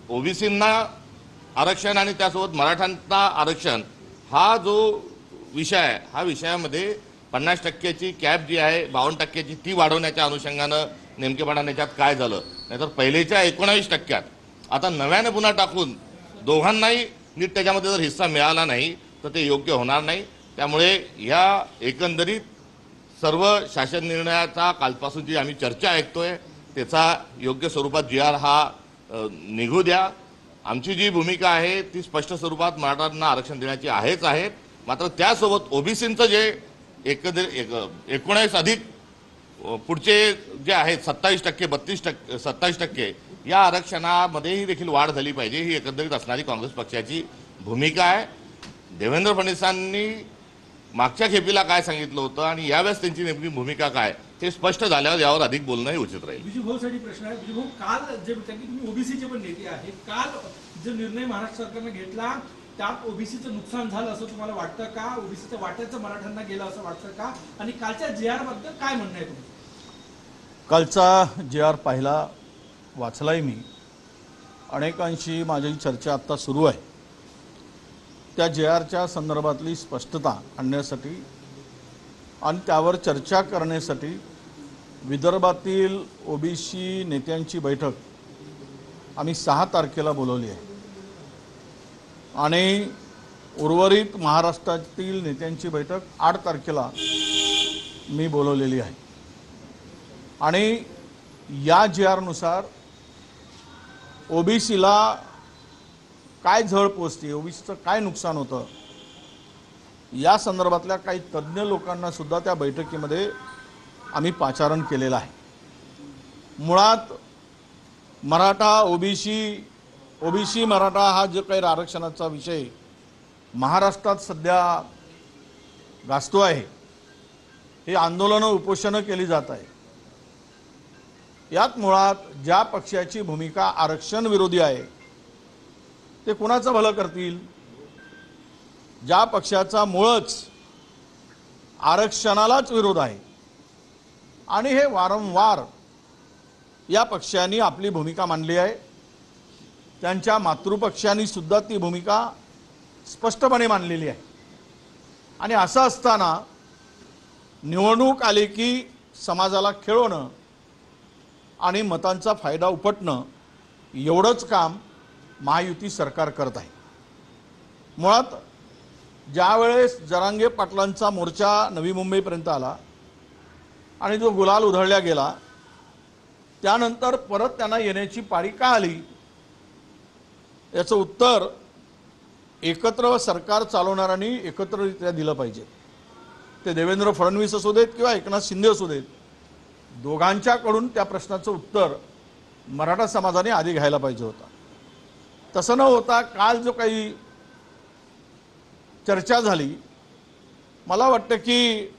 ओबीसींना आरक्षण आणि त्यासोबत मराठ्यांना आरक्षण हा जो विषय आहे, हा विषयामध्ये 50% कॅप जी आहे 52% ती वाढवण्याच्या अनुषंगानं नेमकेपणाने याच्यात काय झालं, नाहीतर पहिलेच्या 19% आता नव्याने पुन्हा टाकून दोघांनाही नीट त्याच्यामध्ये जर हिस्सा मिळाला नाही तर ते योग्य होणार नाही। त्यामुळे या एकंदरीत सर्व शासन निर्णयाचा कालपासून जी आम्ही चर्चा ऐकतोय त्याचा योग्य स्वरूपात GR हा निघू द्या। आमची जी भूमिका आहे ती स्पष्ट स्वरूपात मराठ्यांना आरक्षण देण्याची आहेच आहे, मात्र त्यासोबत ओबीसींचं जे एकंदरीत 19 अधिक पुढचे जे आहेत 27%, 32%, 27% या आरक्षणामध्येही देखील वाढ झाली पाहिजे, ही एकंदरीत असणारी काँग्रेस पक्षाची भूमिका आहे। देवेंद्र फडणवीसांनी मागच्या खेपीला काय सांगितलं होतं आणि यावेळेस त्यांची नेमकी भूमिका काय हे स्पष्ट झाल्यावर यावर अधिक बोलणंही उचित राहील। विजूभाऊसाठी प्रश्न आहे। विजूभाऊ, काल जे तुम्ही ओबीसीचे पण नेते आहेत, काल जो निर्णय महाराष्ट्र सरकारने घेतला त्यात ओबीसीचं नुकसान झालं असं तुम्हाला वाटतं का? ओबीसीचं वाट्याचं मराठ्यांना गेलं असं वाटतं का? आणि कालच्या GR बद्दल काय म्हणणं आहे तुमचं? कालचा GR पाहिला, वाचलाय मी, अनेकांशी माझी चर्चा आता सुरू आहे। त्या GRच्या संदर्भातली स्पष्टता आणण्यासाठी आणि त्यावर चर्चा करण्यासाठी विदर्भातील ओबीसी नेत्यांची बैठक आम्ही 6 तारखेला बोलवली आहे आणि उर्वरित महाराष्ट्रातील नेत्यांची बैठक 8 तारखेला मी बोलवलेली आहे। आणि या GR नुसार ओबीसीला काय झळ पोचते, ओबीसीचं काय नुकसान होतं या संदर्भातल्या काही तज्ज्ञ लोकांना सुद्धा त्या बैठकीमध्ये आम्ही पाचारण केलेलं आहे। मुळात मराठा ओबीसी मराठा हा जो काही आरक्षणाचा विषय महाराष्ट्रात सध्या गाजतो आहे, हे आंदोलनं उपोषणं केली जात आहे। यात मुळात ज्या पक्षाची भूमिका आरक्षण विरोधी आहे ते कोणाचं भलं करतील? ज्या पक्षाचा मूळच आरक्षणालाच विरोध आहे आणि हे वारंवार या पक्षांनी आपली भूमिका मांडली आहे। त्यांच्या मातृपक्षांनी सुद्धा ती भूमिका स्पष्टपणे मांडलेली आहे। आणि असं असताना निवडणूक आली की समाजाला खेळवणं आणि मतांचा फायदा उपटणं एवढंच काम महायुती सरकार करत आहे। मुळात ज्यावेळेस जरांगे पाटलांचा मोर्चा नवी मुंबईपर्यंत आला आणि जो गुलाल उधळला गेला त्यानंतर परत त्यांना येण्याची पाळी का आली याचं उत्तर एकत्र सरकार चालवणाऱ्यांनी एकत्ररित्या दिलं पाहिजे। ते देवेंद्र फडणवीस असू देत किंवा एकनाथ शिंदे असू देत, दोघांच्याकडून त्या प्रश्नाचं उत्तर मराठा समाजाने आधी घ्यायला पाहिजे होता। तसं न होता काल जो काही चर्चा झाली, मला वाटतं की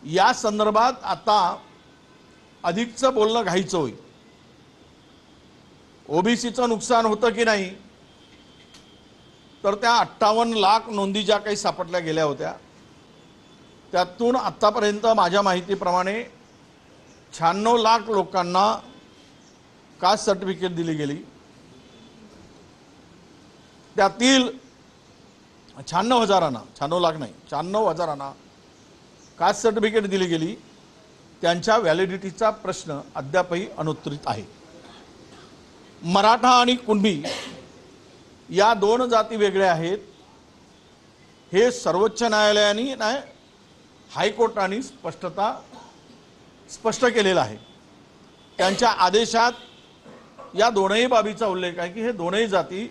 या संदर्भात आता अधिकचं बोलणं घाईचं होईल। ओबीसीचं नुकसान होतं की नाही, तर त्या 58 लाख नोंदी ज्या काही सापडल्या गेल्या होत्या त्यातून आतापर्यंत माझ्या माहितीप्रमाणे 96 लाख लोकांना कास्ट सर्टिफिकेट दिली गेली। त्यातील 96,000 96 लाख नाही 96,000 कास्ट सर्टिफिकेट दिली गेली। त्यांच्या व्हॅलिडिटीचा प्रश्न अद्यापही अनुत्तरित आहे। मराठा आणि कुणबी या 2 जाती वेगळ्या आहेत हे सर्वोच्च न्यायालयाने नाही हायकोर्टाने स्पष्ट केलेलं आहे। त्यांच्या आदेशात या दोनही बाबीचा उल्लेख आहे की हे दोनही जाती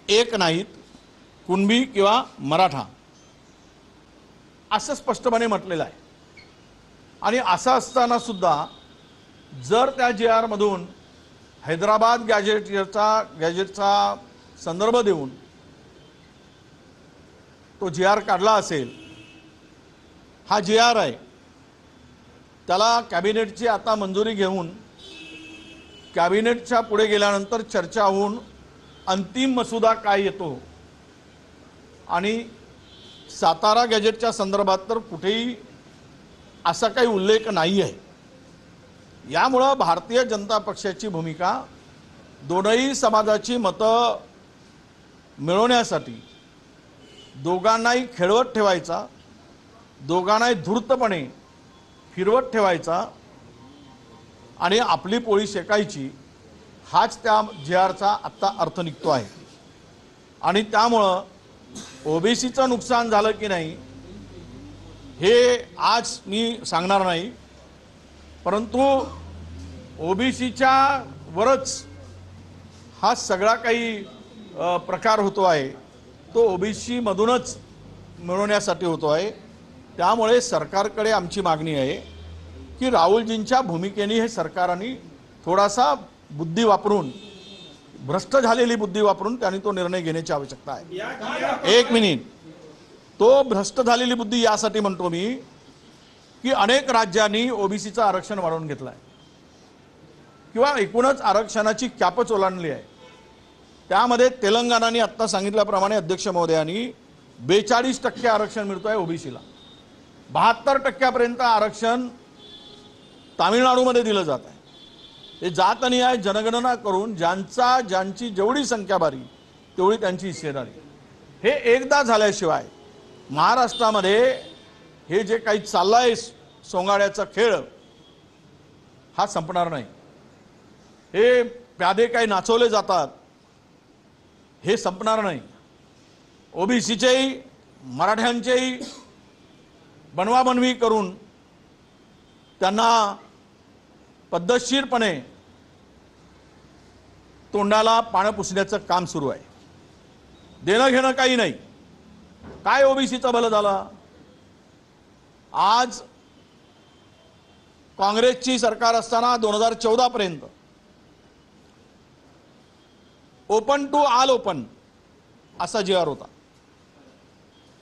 एक नाहीत, कुणबी किंवा मराठा असं स्पष्टपणे म्हटलेलं आहे। आणि असं असताना सुद्धा जर त्या GR मधून हैदराबाद गॅजेटचा संदर्भ देऊन तो GR काढला असेल, हा GR आहे त्याला कॅबिनेटची आता मंजुरी घेऊन कॅबिनेटच्या पुढे गेल्यानंतर चर्चा होऊन अंतिम मसुदा काय येतो आणि सातारा गॅजेटच्या संदर्भात तर कुठेही असा काही उल्लेख नाही आहे। यामुळे भारतीय जनता पक्षाची भूमिका दोनही समाजाची मतं मिळवण्यासाठी दोघांनाही खेळवत ठेवायचा, दोघांनाही धूर्तपणे फिरवत ठेवायचा आणि आपली पोळी शेकायची, हाच त्या JRचा आत्ता अर्थ निघतो आहे. आणि त्यामुळं ओबीसीचं नुकसान झालं की नाही हे आज मी सांगणार नाही, परंतु ओबीसीच्या वरच हा सगळा काही प्रकार होतो आहे, तो ओबीसी मधूनच मिळवण्यासाठी होतो आहे. त्यामुळे सरकारकडे आमची मागणी आहे की राहुलजींच्या भूमिकेने हे सरकारने थोडासा बुद्धी वापरून, भ्रष्ट झालेली बुद्धी वापरून त्यांनी तो निर्णय घेण्याची आवश्यकता आहे. एक मिनिट, तो भ्रष्ट झालेली बुद्धी यासाठी म्हणतो मी की अनेक राज्यांनी ओबीसीचं आरक्षण वाढवून घेतलं आहे किंवा एकूणच आरक्षणाची कॅपच ओलांडली आहे. त्यामध्ये तेलंगणाने आत्ता सांगितल्याप्रमाणे अध्यक्ष महोदयांनी 42% आरक्षण मिळतो आहे ओबीसीला. 72% आरक्षण तामिळनाडूमध्ये दिलं जात आहे. हे जातनिहाय जनगणना करून ज्यांची जेवढी संख्या बारी तेवढी त्यांची हिस्सेदारी. हे एकदा झाल्याशिवाय महाराष्ट्रामध्ये हे जे काही चाललाय सोंगाड्याचा खेळ हा संपणार नाही. हे प्यादे काही नाचवले जातात हे संपणार नाही. ओबीसीचेही मराठ्यांचेही बनवाबनवी करून त्यांना पद्धतशीरपणे तोंडाला पाणी पुसण्याचं काम सुरू आहे. देणं घेणं काही नाही. काय ओबीसीचं भलं झालं? आज काँग्रेसची सरकार असताना 2014 पर्यंत ओपन टू ऑल ओपन असा JR होता.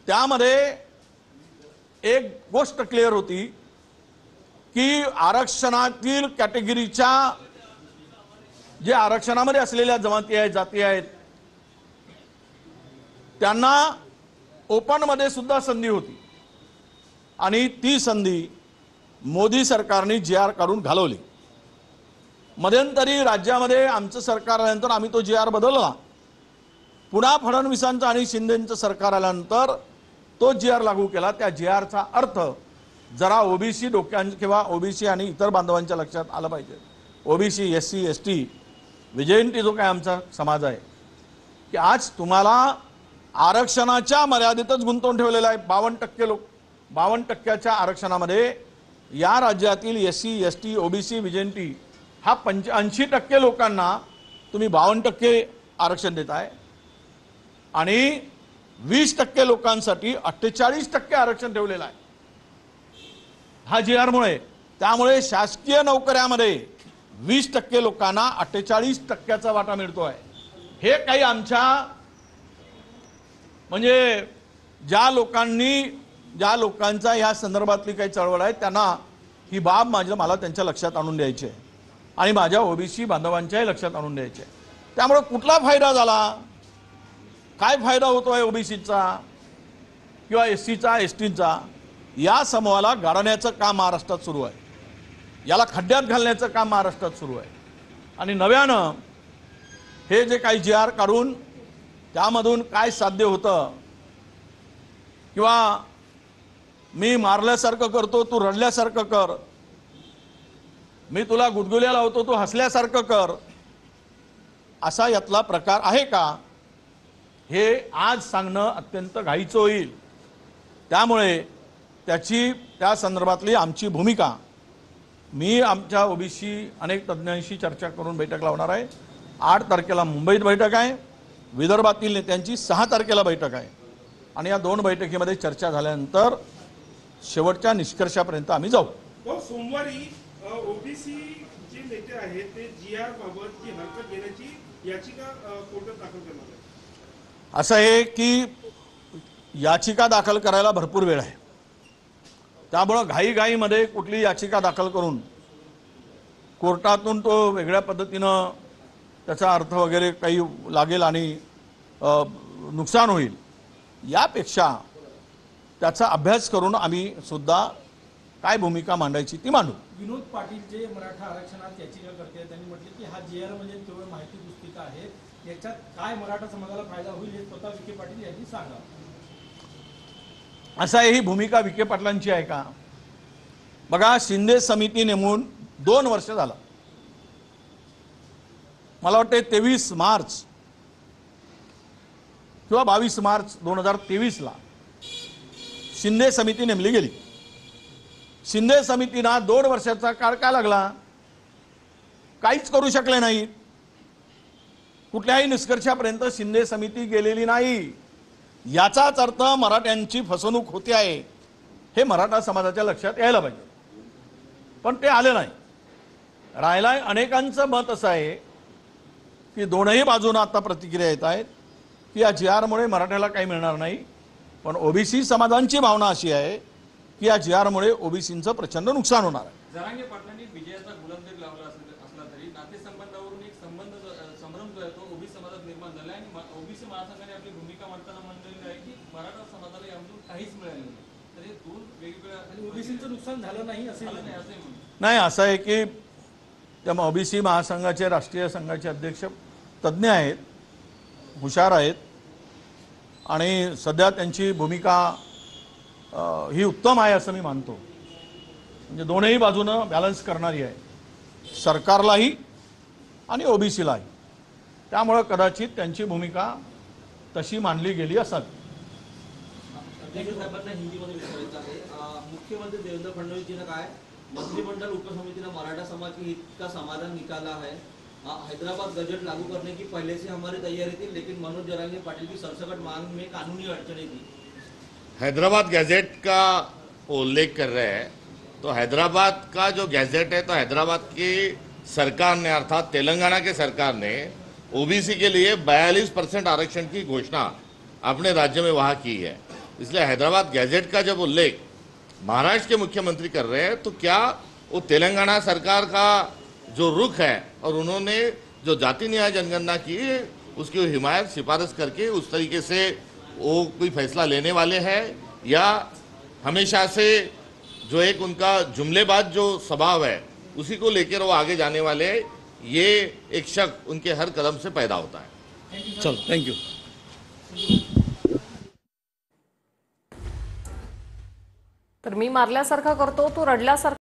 त्यामध्ये एक गोष्ट क्लिअर होती की आरक्षणातील कॅटेगरीच्या जे आरक्षणामध्ये असलेल्या जमाती आहेत, जाती आहेत, त्यांना ओपनमध्ये सुद्धा संधी होती आणि ती संधी मोदी सरकारने JR काढून घालवली. मध्यंतरी राज्यामध्ये आमचं सरकार आल्यानंतर आम्ही तो JR बदलला. पुन्हा फडणवीसांचं आणि शिंदेंचं सरकार आल्यानंतर तो JR लागू केला. त्या JRचा अर्थ जरा ओबीसी किंवा ओबीसी आणि इतर बांधवांच्या लक्षात आलं पाहिजे. ओबीसी, SC, ST, विजयंती जो काय आमचा समाज आहे की आज तुम्हाला आरक्षणाच्या मर्यादेतच गुंतवून ठेवलेला आहे. 52% आरक्षणामध्ये या राज्यातील SC, ST, OBC, विजयंती हा 80% लोकांना तुम्ही 52% आरक्षण देताय आणि 20% लोकांसाठी 48% आरक्षण ठेवलेलं आहे हा JR मुळे. त्यामुळे शासकीय नोकऱ्यामध्ये 20% लोकांना 48%चा वाटा मिळतो आहे. हे काही आमच्या म्हणजे ज्या लोकांचा या संदर्भातली काही चळवळ आहे त्यांना ही बाब मला त्यांच्या लक्षात आणून द्यायची आहे आणि माझ्या ओबीसी बांधवांच्याही लक्षात आणून द्यायचे. त्यामुळे कुठला फायदा झाला, काय फायदा होतोय ओबीसीचा किंवा SCचा, STचा, या समूहाला गाडण्याचं काम महाराष्ट्रात सुरू आहे. याला खड्ड्यात घालण्याचं काम महाराष्ट्रात सुरू आहे. आणि नव्यानं हे जे काही JR काढून त्यामधून काय साध्य होतं किंवा मी मारल्यासारखं करतो तू रडल्यासारखं कर, मी तुला गुदगुल्या लावतो तू हसल्यासारखं कर, असा यातला प्रकार आहे का हे आज सांगणं अत्यंत घाईचं होईल. त्यामुळे त्या संदर्भातली आमची भूमिका मी आमच्या ओबीसी अनेक तज्ज्ञांशी चर्चा करून बैठक लावणार आहे. 8 तारखेला मुंबईत बैठक आहे, विदर्भातील नेत्यांची 6 तारखेला बैठक आहे आणि या 2 बैठकीमध्ये चर्चा झाल्यानंतर शेवटच्या निष्कर्षापर्यंत आम्ही जाऊ. सोमवारी ओबीसी जे नेते आहेत ते JR बाबत जी हरकत घेण्याची याचिका कोर्टात दाखल करणार आहे. असं आहे की याचिका दाखल करायला भरपूर वेळ आहे. त्यामुळे घाईघाईमध्ये कुठली याचिका दाखल करून कोर्टातून तो वेगळ्या पद्धतीनं त्याचा अर्थ वगैरे काही लागेल आणि नुकसान होईल, यापेक्षा त्याचा अभ्यास करून आम्ही सुद्धा काय भूमिका मांडायची ती मांडू. विनोद पाटील जे मराठा आरक्षणात याचिका करते त्यांनी म्हटले की हा JR म्हणजे केवळ माहिती पुस्तिका आहे, याच्यात काय मराठा समाजाला फायदा होईल हे स्वतः विखे पाटील यांनी सांगा. असा ही भूमिका विखे पाटलांची आहे का? बघा, शिंदे समिती नेमून 2 वर्ष झालं. मला वाटते 23 मार्च किंवा 22 मार्च 2023 शिंदे समिती नेमली गेली. शिंदे समितीला 2 वर्षाचा काळ का लागला? काहीच करू शकले नाही. कुठल्याही निष्कर्षापर्यंत शिंदे समिती गेलेली नाही. याचाच अर्थ मराठ्यांची फसवणूक होते आहे हे मराठा समाजाच्या लक्षात यायला पाहिजे. पण ते आले नाही. राहिलाय अनेकांचं मत असं आहे की दोनही बाजूंना आता प्रतिक्रिया येत आहेत की या JRमुळे मराठ्याला काही मिळणार नाही. पण OBC समाजांची भावना अशी आहे की या JRमुळे OBCचं प्रचंड नुकसान होणार आहे. जरांगे पाटलांनी विजयाचा गुलाम जरी लावला असला तरी नातेसंबंधावरून एक संभ्रम जो आहे तो OBC समाजात निर्माण झाला आहे. आणि OBC महासंघाने आपली भूमिका मांडताना म्हणलेली आहे की मराठा समाजाला यामधून काहीच मिळालं नाही. तर हे दोन वेगवेगळ्या आणि OBCचं नुकसान झालं नाही असं झालं नाही असंही म्हणून. नाही, असं आहे की त्या OBC महासंघाचे राष्ट्रीय संघाचे अध्यक्ष तज्ज्ञ आहेत, हुशार आहेत आणि सध्या त्यांची भूमिका ही उत्तम आहे असं मी मानतो. म्हणजे दोनही बाजूनं बॅलन्स करणारी आहे, सरकारलाही आणि OBCलाही. त्यामुळं कदाचित त्यांची भूमिका तशी मांडली गेली असावी. अध्यक्ष साहेबांना हिंदीमध्ये विचारायचं आहे. मुख्यमंत्री देवेंद्र फडणवीस जी ने कहा है मंत्रिमंडल उपसमिति ने मराठा समाज के हित का समाधान निकाला है. हैदराबाद गजट लागू करने की पहले से हमारी तैयारी थी, लेकिन मनोज जरांगे पाटिल की सरसकट मांग में कानूनी अड़चनें थी. हैदराबाद गैजेट का उल्लेख कर रहे हैं, तो हैदराबाद का जो गैजेट है तो हैदराबाद की सरकार ने अर्थात तेलंगाना के सरकार ने OBC के लिए 42% आरक्षण की घोषणा अपने राज्य में वहाँ की है. इसलिए हैदराबाद गैजेट का जब उल्लेख महाराष्ट्र के मुख्यमंत्री कर रहे हैं तो क्या वो तेलंगाना सरकार का जो रुख है और उन्होंने जो जाति न्याय जनगणना की उसकी हिमायत सिफारिश करके उस तरीके से वो कोई फैसला लेने वाले हैं, या हमेशा से जो एक उनका जुमलेबाज जो स्वभाव है उसी को लेकर वो आगे जाने वाले हैं? ये एक शक उनके हर कदम से पैदा होता है. चलो, थँक्यू. तर मी मारल्यासारखा करतो, तू रडल्यासारखा